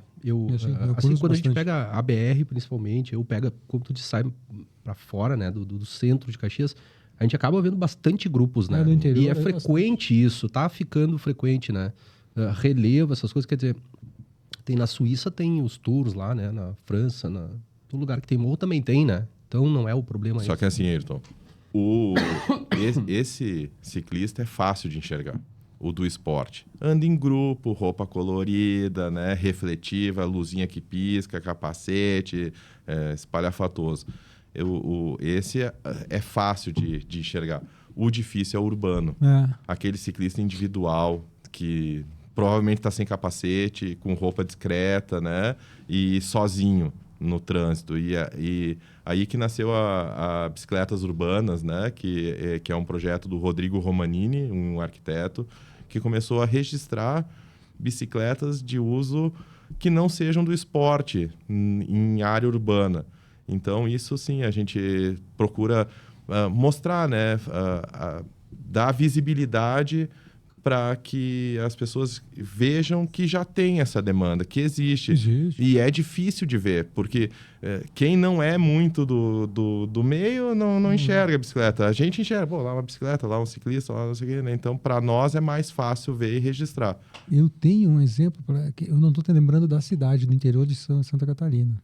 Assim, quando a gente pega a BR, principalmente, como tu disse, sai para fora, né, do centro de Caxias, a gente acaba vendo bastante grupos, né? Do interior, e é frequente isso, tá ficando frequente, né? Relevo, essas coisas, quer dizer, tem na Suíça, tem os tours lá, né? Na França, todo lugar que tem morro também tem, né? Então não é o problema. Só que assim, Ayrton, esse ciclista é fácil de enxergar. O do esporte. Anda em grupo, roupa colorida, né? Refletiva, luzinha que pisca, capacete, espalhafatoso. Esse é fácil de enxergar. O difícil é o urbano. Aquele ciclista individual que provavelmente está sem capacete, com roupa discreta, né? E sozinho no trânsito. E aí que nasceu a Bicicletas Urbanas, né? Que é um projeto do Rodrigo Romanini, um arquiteto, que começou a registrar bicicletas de uso que não sejam do esporte em área urbana. Então, isso sim, a gente procura mostrar, né? Dar visibilidade para que as pessoas vejam que já tem essa demanda, que existe. E é difícil de ver, porque quem não é muito do meio não enxerga a bicicleta. A gente enxerga, lá uma bicicleta, lá um ciclista, lá não sei o quê, né? Então, para nós é mais fácil ver e registrar. Eu tenho um exemplo, eu não estou lembrando da cidade, do interior de Santa Catarina.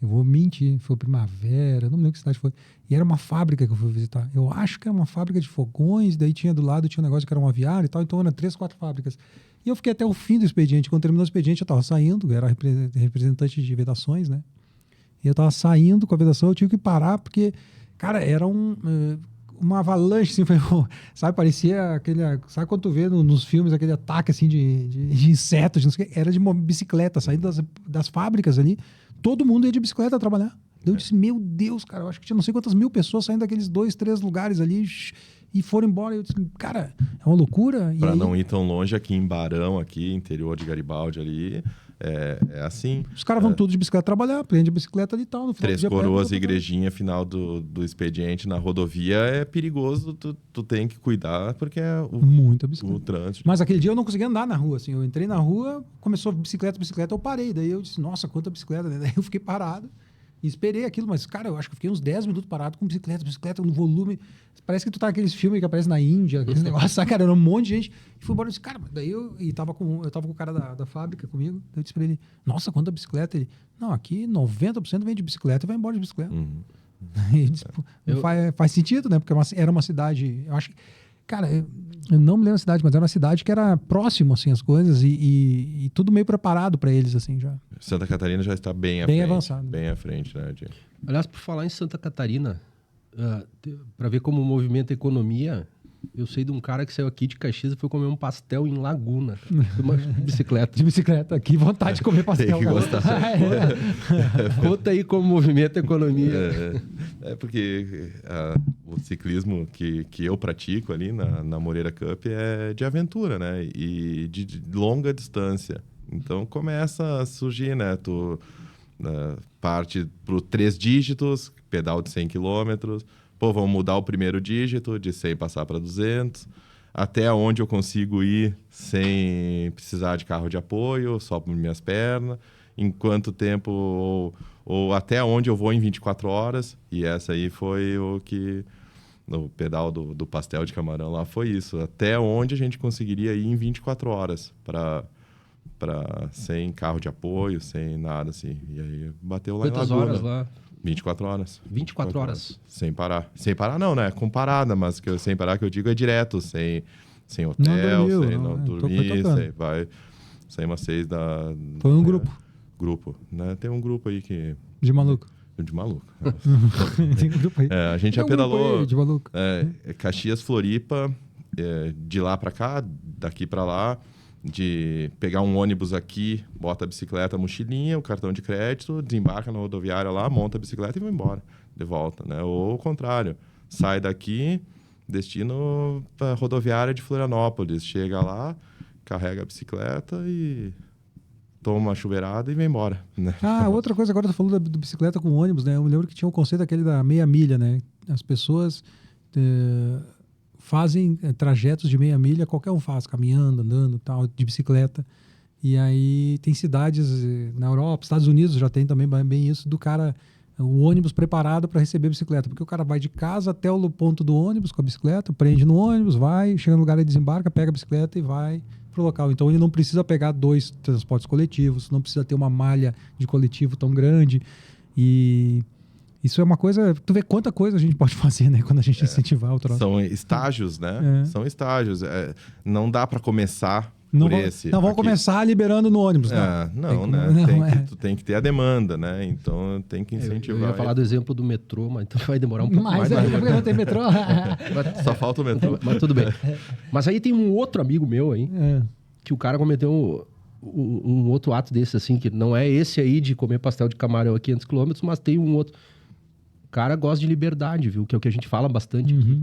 Eu vou mentir, foi Primavera, não me lembro que cidade foi. E era uma fábrica que eu fui visitar. Eu acho que era uma fábrica de fogões, daí tinha do lado, tinha um negócio que era um aviário e tal, então eram 3, 4 fábricas. E eu fiquei até o fim do expediente. Quando terminou o expediente, eu estava saindo, eu era representante de vedações, né? E eu estava saindo com a vedação, eu tive que parar, porque, cara, era uma avalanche, assim, sabe, parecia aquele, sabe quando tu vê nos filmes aquele ataque, assim, de insetos, não sei o quê? Era de uma bicicleta, saindo das fábricas ali, todo mundo ia de bicicleta trabalhar. Eu disse, meu Deus, cara, eu acho que tinha não sei quantas mil pessoas saindo daqueles 2, 3 lugares ali e foram embora. Eu disse, cara, é uma loucura. Para não ir tão longe, aqui em Barão, aqui, interior de Garibaldi ali, é assim. Os caras vão tudo de bicicleta trabalhar, prende a bicicleta ali e tal. No final Três do dia, Coroas, igrejinha, final do expediente na rodovia é perigoso, tu tem que cuidar, porque é muita bicicleta. o trânsito. Mas aquele dia eu não conseguia andar na rua, assim. Eu entrei na rua, começou bicicleta, eu parei. Daí eu disse, nossa, quanta bicicleta, né? Daí eu fiquei parado e esperei aquilo. Mas, cara, eu acho que eu fiquei uns 10 minutos parado com bicicleta no volume. Parece que tu tá naqueles filmes que aparecem na Índia, aqueles negócios, sabe, cara? Era um monte de gente. E fui embora e disse, cara, daí eu tava com o cara da fábrica comigo. Daí eu disse pra ele, nossa, quanta bicicleta. Ele, não, aqui 90% vem de bicicleta e vai embora de bicicleta. Uhum. Ele disse, faz sentido, né? Porque era uma cidade, eu acho que, cara, eu não me lembro da cidade, mas era uma cidade que era próximo, assim, as coisas e tudo meio preparado para eles, assim, já. Santa Catarina já está bem à Bem frente. avançado. Bem à frente, né? Aliás, por falar em Santa Catarina, para ver como movimenta a economia, eu sei de um cara que saiu aqui de Caxias e foi comer um pastel em Laguna, cara, com uma bicicleta. De bicicleta, que vontade de comer pastel. Tem que gostar. Conta aí como movimenta a economia. Porque o ciclismo que eu pratico ali na Moreira Cup é de aventura, né? E de longa distância. Então começa a surgir, né? Tu parte para 3 dígitos, pedal de 100 quilômetros. Pô, vamos mudar o primeiro dígito, de 100 passar para 200. Até onde eu consigo ir sem precisar de carro de apoio, só por minhas pernas. Em quanto tempo, ou até onde eu vou em 24 horas. E essa aí foi o pedal do pastel de camarão lá foi isso. Até onde a gente conseguiria ir em 24 horas sem carro de apoio, sem nada assim. E aí bateu lá Quantas em Laguna. horas lá? 24 horas. 24 horas. Sem parar. Sem parar não, né? Com parada, mas sem parar que eu digo é direto, sem hotel, não dormir, sem umas 6 da... Foi um grupo. Grupo, né? Tem um grupo aí que... De maluco. De maluco. Tem um grupo aí. A gente já Tem um grupo pedalou... aí de maluco. Caxias, Floripa, de lá pra cá, daqui pra lá, de pegar um ônibus aqui, bota a bicicleta, a mochilinha, o cartão de crédito, desembarca na rodoviária lá, monta a bicicleta e vai embora, de volta, né? Ou o contrário, sai daqui, destino para rodoviária de Florianópolis, chega lá, carrega a bicicleta e toma uma chuveirada e vem embora, né? Outra coisa, agora tu falou da bicicleta com ônibus, né? Eu me lembro que tinha um conceito aquele da meia milha, né? As pessoas fazem trajetos de meia milha, qualquer um faz, caminhando, andando, tal, de bicicleta. E aí tem cidades na Europa, Estados Unidos já tem também bem isso, do cara, o ônibus preparado para receber a bicicleta. Porque o cara vai de casa até o ponto do ônibus com a bicicleta, prende no ônibus, vai, chega no lugar, ele desembarca, pega a bicicleta e vai pro local. Então ele não precisa pegar 2 transportes coletivos, não precisa ter uma malha de coletivo tão grande. E isso é uma coisa... Tu vê quanta coisa a gente pode fazer, né? Quando a gente incentivar o troço. São estágios, né? São estágios. Não dá para começar por esse. Não, vamos começar liberando no ônibus. Tu tem que ter a demanda, né? Então tem que incentivar. Eu ia falar do exemplo do metrô, mas então vai demorar um pouco mais. Porque não tem metrô. Só falta o metrô. Mas tudo bem. Mas aí tem um outro amigo meu aí, que o cara cometeu um outro ato desse, assim, que não é esse aí de comer pastel de camarão a 500 km, mas tem um outro. O cara gosta de liberdade, viu? Que é o que a gente fala bastante aqui.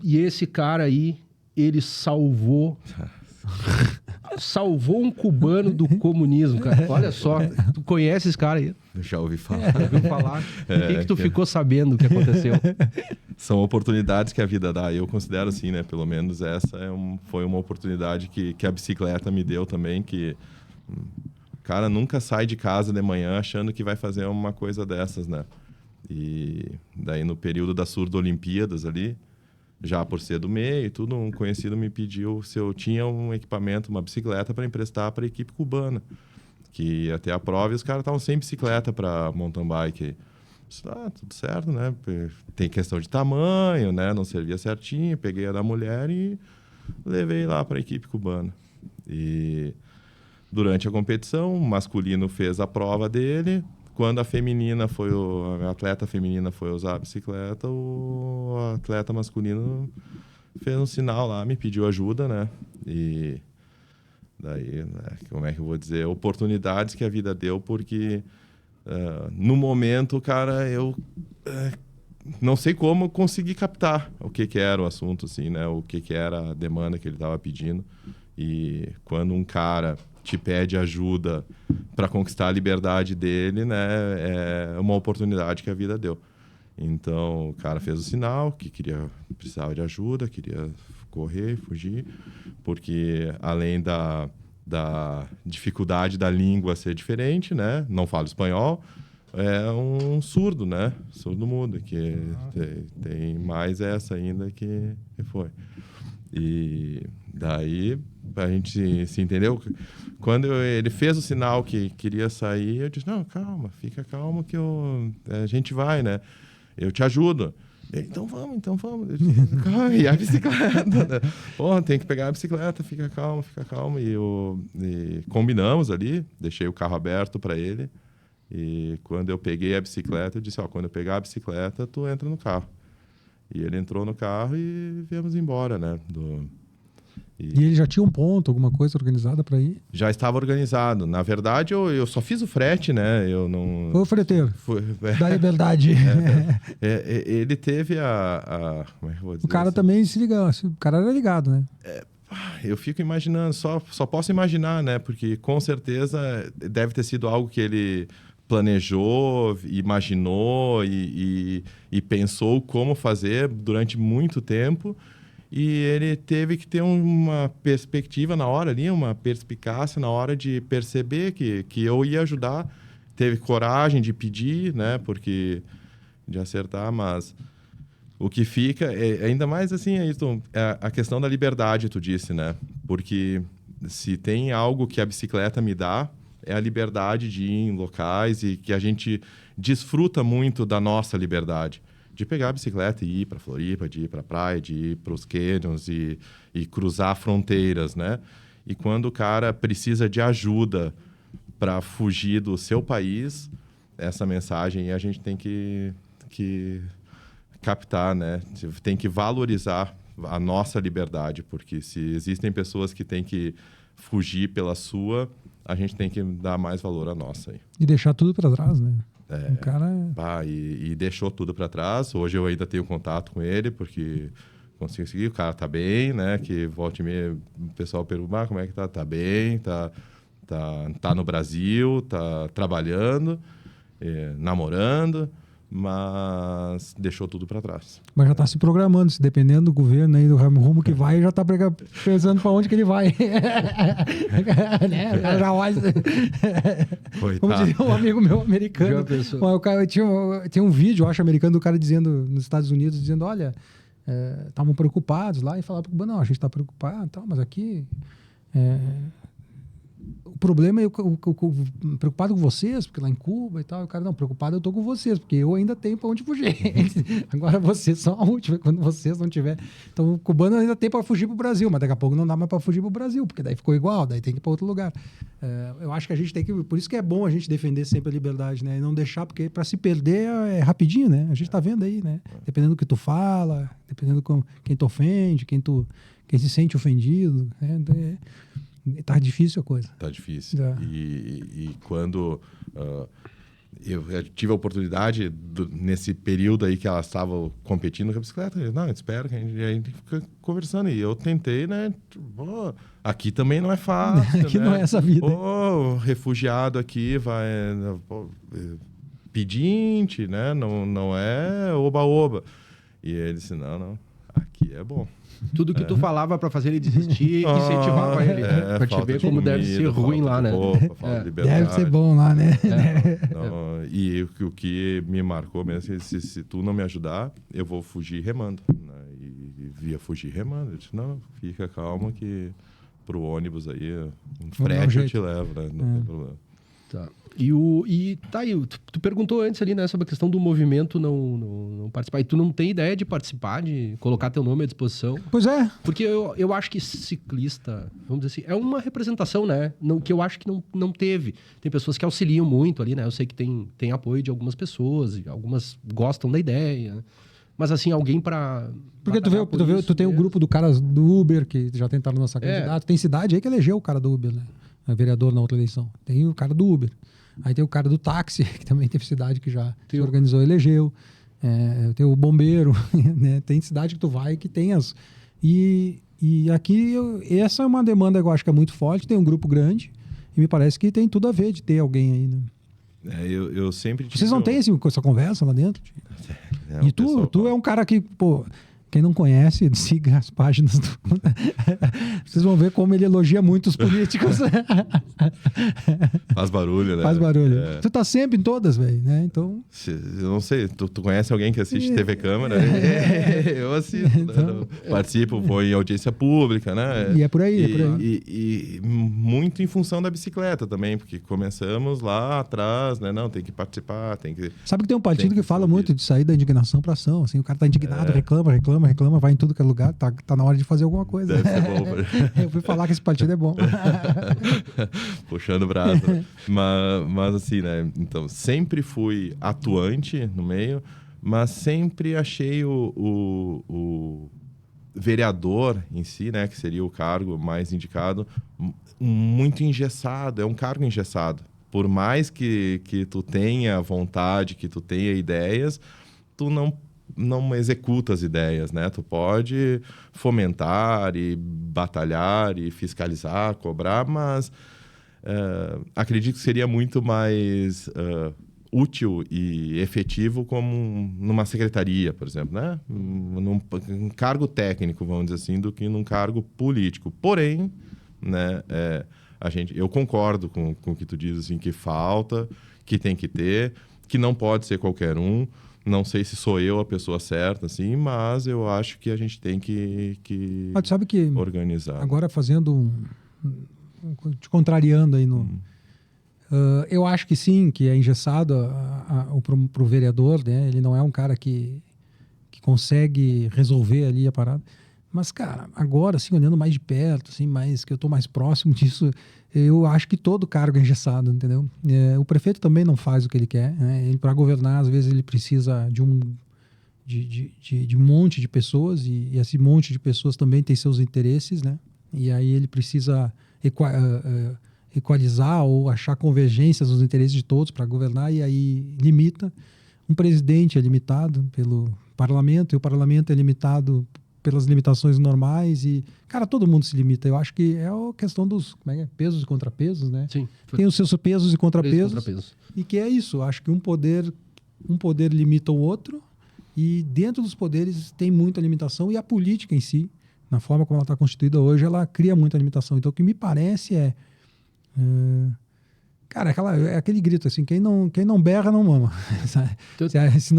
E esse cara aí, ele salvou um cubano do comunismo, cara. Olha só, tu conhece esse cara aí? Já ouvi falar. Ouviu falar? O que tu ficou sabendo o que aconteceu? São oportunidades que a vida dá. Eu considero assim, né? Pelo menos essa foi uma oportunidade que a bicicleta me deu também, que... O cara nunca sai de casa de manhã achando que vai fazer uma coisa dessas, né? E daí no período das Surdo-Olimpíadas ali, já por ser do meio e tudo, um conhecido me pediu se eu tinha um equipamento, uma bicicleta para emprestar para a equipe cubana, que ia ter a prova e os caras estavam sem bicicleta para mountain bike. Tudo certo, né? Tem questão de tamanho, né? Não servia certinho. Peguei a da mulher e levei lá para a equipe cubana. E durante a competição, o masculino fez a prova dele. Quando a atleta feminina foi usar a bicicleta, o atleta masculino fez um sinal lá, me pediu ajuda, né? E daí, né, como é que eu vou dizer? Oportunidades que a vida deu, porque no momento, cara, eu não sei como consegui captar o que era o assunto, assim, né? O que era a demanda que ele estava pedindo. E quando um cara te pede ajuda para conquistar a liberdade dele, né? É uma oportunidade que a vida deu. Então, o cara fez o sinal que precisava de ajuda, queria correr, fugir, porque além da dificuldade da língua ser diferente, né? Não falo espanhol, é um surdo, né? Surdo mudo, que tem mais essa ainda que foi. E daí a gente se entendeu. Quando ele fez o sinal que queria sair, eu disse, não, calma, fica calmo que a gente vai, né? Eu te ajudo. Ele, então vamos. Eu disse, e a bicicleta? Né? Pô, tem que pegar a bicicleta, fica calmo. E combinamos ali, deixei o carro aberto para ele. E quando eu peguei a bicicleta, eu disse, quando eu pegar a bicicleta, tu entra no carro. E ele entrou no carro e viemos embora, né? E ele já tinha um ponto, alguma coisa organizada para ir? Já estava organizado. Na verdade, eu só fiz o frete, né? Eu não... Foi o freteiro. Da Liberdade. Ele teve como é que eu vou dizer? O cara assim? também se ligava. O cara era ligado, né? Eu fico imaginando, só posso imaginar, né? Porque com certeza deve ter sido algo que ele planejou, imaginou e pensou como fazer durante muito tempo. E ele teve que ter uma perspectiva na hora ali, uma perspicácia na hora de perceber que eu ia ajudar. Teve coragem de pedir, né? Porque de acertar, mas o que fica, ainda mais assim, Ayrton, a questão da liberdade, tu disse, né? Porque se tem algo que a bicicleta me dá, é a liberdade de ir em locais e que a gente desfruta muito da nossa liberdade. De pegar a bicicleta e ir para Floripa, de ir para a praia, de ir para os canyons e cruzar fronteiras, né? E quando o cara precisa de ajuda para fugir do seu país, essa mensagem a gente tem que captar, né? Tem que valorizar a nossa liberdade, porque se existem pessoas que têm que fugir pela sua, a gente tem que dar mais valor à nossa aí. E deixar tudo para trás, né? O cara... E deixou tudo para trás. Hoje eu ainda tenho contato com ele, porque consigo seguir. O cara tá bem, né? Que volta e meia o pessoal pergunta, como é que tá? Tá bem, tá no Brasil, tá trabalhando, namorando, mas deixou tudo para trás. Mas já está se programando, se dependendo do governo aí, do rumo que vai, já está pensando para onde que ele vai. Né? O cara já olha. Como dizia um amigo meu americano. O cara, tinha um vídeo, eu acho, americano, do cara dizendo, nos Estados Unidos, dizendo, olha, estavam preocupados lá, e falavam para o cubano, não, a gente está preocupado, tal, mas aqui... O problema é preocupado com vocês, porque lá em Cuba e tal, o cara, não, preocupado eu tô com vocês, porque eu ainda tenho para onde fugir. Agora vocês são a última, quando vocês não tiver. Então o cubano ainda tem para fugir pro Brasil, mas daqui a pouco não dá mais para fugir pro Brasil, porque daí ficou igual, daí tem que ir para outro lugar. Eu acho que a gente tem que, por isso que é bom a gente defender sempre a liberdade, né? E não deixar, porque para se perder é rapidinho, né? A gente tá vendo aí, né? Dependendo do que tu fala, dependendo com quem tu ofende, quem se sente ofendido, né? Tá difícil a coisa. Tá difícil. E quando eu tive a oportunidade, nesse período aí que elas estavam competindo com a bicicleta, não, espero que a gente fica conversando. E eu tentei, né? Aqui também não é fácil. Aqui né? não é essa vida. Refugiado aqui vai... pedinte, né? Não é oba-oba. E ele disse, não, aqui é bom. Tudo que tu falava para fazer ele desistir, incentivava ele. Pra te ver como deve ser ruim lá, né? Deve ser bom lá, né? E o que me marcou mesmo, se tu não me ajudar, eu vou fugir remando. Né? E via fugir remando. Eu disse, não, fica calmo que pro ônibus aí, um frete eu te levo, né? Não tem problema. Tá. Tu perguntou antes ali, né, sobre a questão do movimento não participar. E tu não tem ideia de participar, de colocar teu nome à disposição? Pois é. Porque eu acho que ciclista, vamos dizer assim, é uma representação, né? Que eu acho que não teve. Tem pessoas que auxiliam muito ali, né? Eu sei que tem apoio de algumas pessoas, e algumas gostam da ideia. Mas assim, alguém para... Porque tu tem o grupo do cara do Uber, que já tentaram lançar candidato. Tem cidade aí que elegeu o cara do Uber, né? É vereador na outra eleição. Tem o cara do Uber. Aí tem o cara do táxi, que também teve cidade que já se organizou e elegeu. Tem o bombeiro, né? Tem cidade que tu vai que tem as... E aqui, essa é uma demanda que eu acho que é muito forte. Tem um grupo grande e me parece que tem tudo a ver de ter alguém aí, né? Eu sempre... Vocês não têm essa conversa lá dentro? E tu é um cara que, pô... Quem não conhece, siga as páginas do... Vocês vão ver como ele elogia muito os políticos. Faz barulho, né? Faz barulho. Tu tá sempre em todas, velho, né? Então... Eu não sei, tu conhece alguém que assiste TV Câmara? Eu assisto, então... né? Participo, vou em audiência pública, né? E é por aí, E muito em função da bicicleta também, porque começamos lá atrás, né? Não, tem que participar, tem que... Sabe que tem um partido que fala muito de sair da indignação pra ação, assim, o cara tá indignado, reclama, vai em tudo que é lugar, tá na hora de fazer alguma coisa. Deve ser bom. Eu fui falar que esse partido é bom. Puxando o braço. Né? Mas assim, né? Então, sempre fui atuante no meio, mas sempre achei o vereador em si, né? Que seria o cargo mais indicado, muito engessado. É um cargo engessado. Por mais que tu tenha vontade, que tu tenha ideias, tu não executa as ideias, né? Tu pode fomentar e batalhar e fiscalizar, cobrar, mas acredito que seria muito mais útil e efetivo como numa secretaria, por exemplo, né? Num cargo técnico, vamos dizer assim, do que num cargo político. Porém, né? Eu concordo com o que tu diz, assim, que falta, que tem que ter, que não pode ser qualquer um. Não sei se sou eu a pessoa certa, assim, mas eu acho que a gente tem que mas sabe que organizar. Agora fazendo te contrariando aí eu acho que sim, que é engessado pro vereador, né? Ele não é um cara que consegue resolver ali a parada. Mas, cara, agora, assim, olhando mais de perto, assim, que eu tô mais próximo disso, eu acho que todo cargo é engessado, entendeu? O prefeito também não faz o que ele quer, né? Ele, para governar, às vezes, ele precisa de um monte de pessoas, e esse monte de pessoas também tem seus interesses, né? E aí ele precisa equalizar ou achar convergências nos interesses de todos para governar, e aí limita. Um presidente é limitado pelo parlamento, e o parlamento é limitado pelas limitações normais e, cara, todo mundo se limita. Eu acho que é a questão dos pesos e contrapesos, né? Sim. Tem os seus pesos e contrapesos. E que é isso. Acho que um poder limita o outro, e dentro dos poderes tem muita limitação, e a política em si, na forma como ela está constituída hoje, ela cria muita limitação. Então, o que me parece cara, é aquele grito assim, quem não berra não mama. Se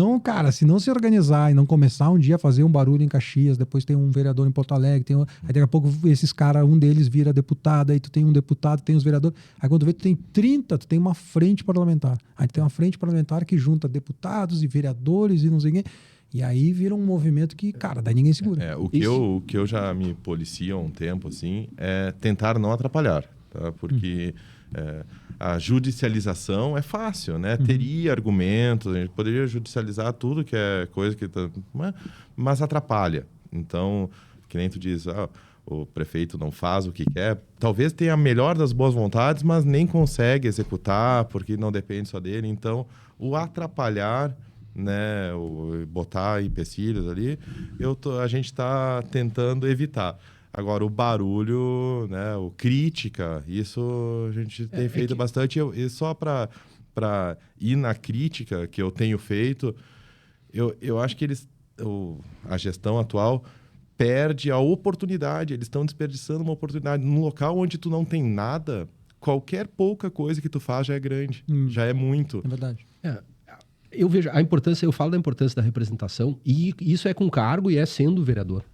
não se organizar e não começar um dia a fazer um barulho em Caxias, depois tem um vereador em Porto Alegre, aí daqui a pouco esses caras, um deles vira deputado, aí tu tem um deputado, tem os vereadores, aí quando tu vê tu tem 30, tu tem uma frente parlamentar. Aí tu tem uma frente parlamentar que junta deputados e vereadores e não sei o quê. E aí vira um movimento que, cara, daí ninguém segura. O que eu já me policio há um tempo, assim, é tentar não atrapalhar, tá? Porque a judicialização é fácil, né? Teria argumentos, a gente poderia judicializar tudo que é coisa que... mas atrapalha. Então, que nem tu diz, o prefeito não faz o que quer. Talvez tenha a melhor das boas vontades, mas nem consegue executar, porque não depende só dele. Então, o atrapalhar, né? O botar empecilhos ali, a gente está tentando evitar. Agora, o barulho, né, o crítica, isso a gente tem feito bastante. E só para ir na crítica que eu tenho feito, eu acho que a gestão atual perde a oportunidade. Eles estão desperdiçando uma oportunidade. Num local onde tu não tem nada, qualquer pouca coisa que tu faz já é grande, já é muito. É verdade. Eu vejo a importância, eu falo da importância da representação, e isso é com cargo e é sendo vereador.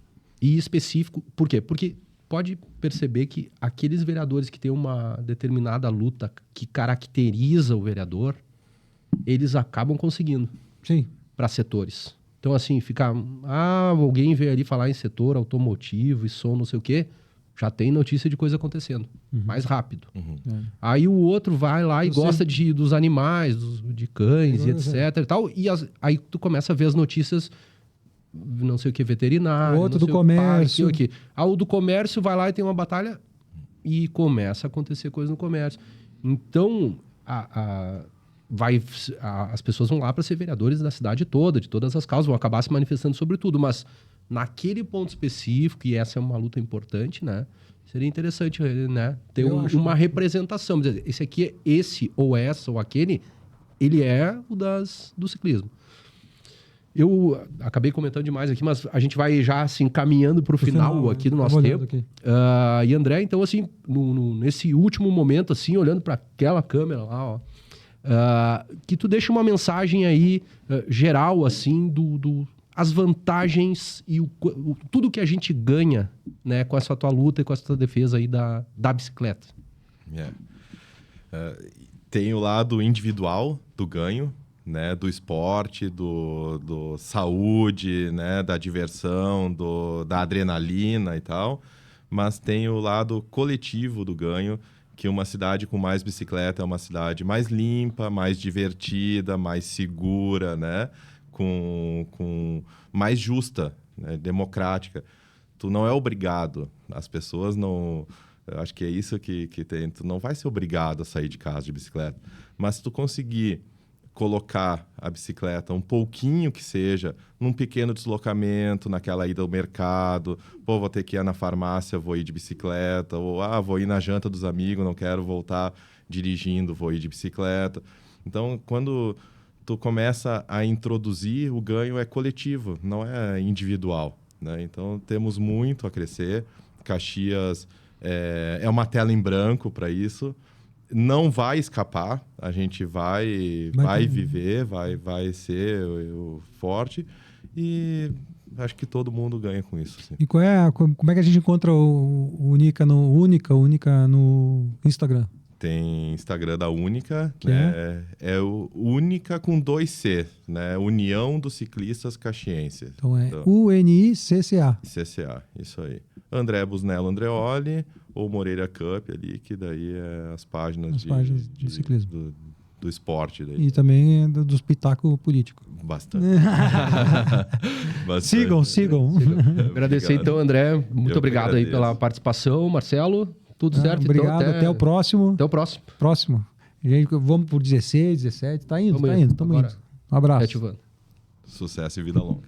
E específico, por quê? Porque pode perceber que aqueles vereadores que têm uma determinada luta que caracteriza o vereador, eles acabam conseguindo Sim. para setores. Então, assim, fica... alguém veio ali falar em setor automotivo e som, não sei o quê, já tem notícia de coisa acontecendo. Mais rápido. Aí o outro vai lá e gosta dos animais, de cães e etc. E tal, aí tu começa a ver as notícias, não sei o que, veterinário, Outro não do sei comércio. Aqui. O do comércio vai lá e tem uma batalha e começa a acontecer coisa no comércio. Então, as pessoas vão lá para ser vereadores da cidade toda, de todas as causas, vão acabar se manifestando sobre tudo, mas naquele ponto específico, e essa é uma luta importante, né? Seria interessante, né? Ter uma representação. Dizer, esse aqui, esse ou essa ou aquele, ele é o do ciclismo. Eu acabei comentando demais aqui, mas a gente vai já assim, caminhando para o final aqui do nosso tempo. E André, então assim, nesse último momento, assim, olhando para aquela câmera lá, ó, que tu deixa uma mensagem aí geral, assim, as vantagens e tudo que a gente ganha, né, com essa tua luta e com essa tua defesa aí da bicicleta. Tem o lado individual do ganho, né, do esporte, do saúde, né, da diversão, da adrenalina e tal, mas tem o lado coletivo do ganho, que uma cidade com mais bicicleta é uma cidade mais limpa, mais divertida, mais segura, né, com mais justa, né, democrática. Tu não é obrigado, as pessoas não... Eu acho que é isso que tem. Tu não vai ser obrigado a sair de casa de bicicleta, mas se tu conseguir colocar a bicicleta um pouquinho que seja, num pequeno deslocamento, naquela ida ao mercado, vou ter que ir na farmácia, vou ir de bicicleta, ou vou ir na janta dos amigos, não quero voltar dirigindo, vou ir de bicicleta. Então, quando tu começa a introduzir, o ganho é coletivo, não é individual, né? Então, temos muito a crescer. Caxias é uma tela em branco para isso. Não vai escapar, a gente vai viver, vai ser forte e acho que todo mundo ganha com isso. Sim. E como é que a gente encontra o Única no Instagram? Tem Instagram da Única, né? É o Única com 2 C, né? União dos Ciclistas Caxienses. Então UNICCA. CCA, isso aí. André Busnello Andreoli ou Moreira Cup ali, que daí é as páginas do ciclismo. Do esporte. Daí. E também dos pitacos políticos. Bastante. Sigam. Agradecer então, André. Muito obrigado aí pela participação. Marcelo, tudo certo? Obrigado, então, até o próximo. Até o próximo. Gente, vamos por 16, 17. Tá indo, estamos indo. Um abraço. Reativando. Sucesso e vida longa.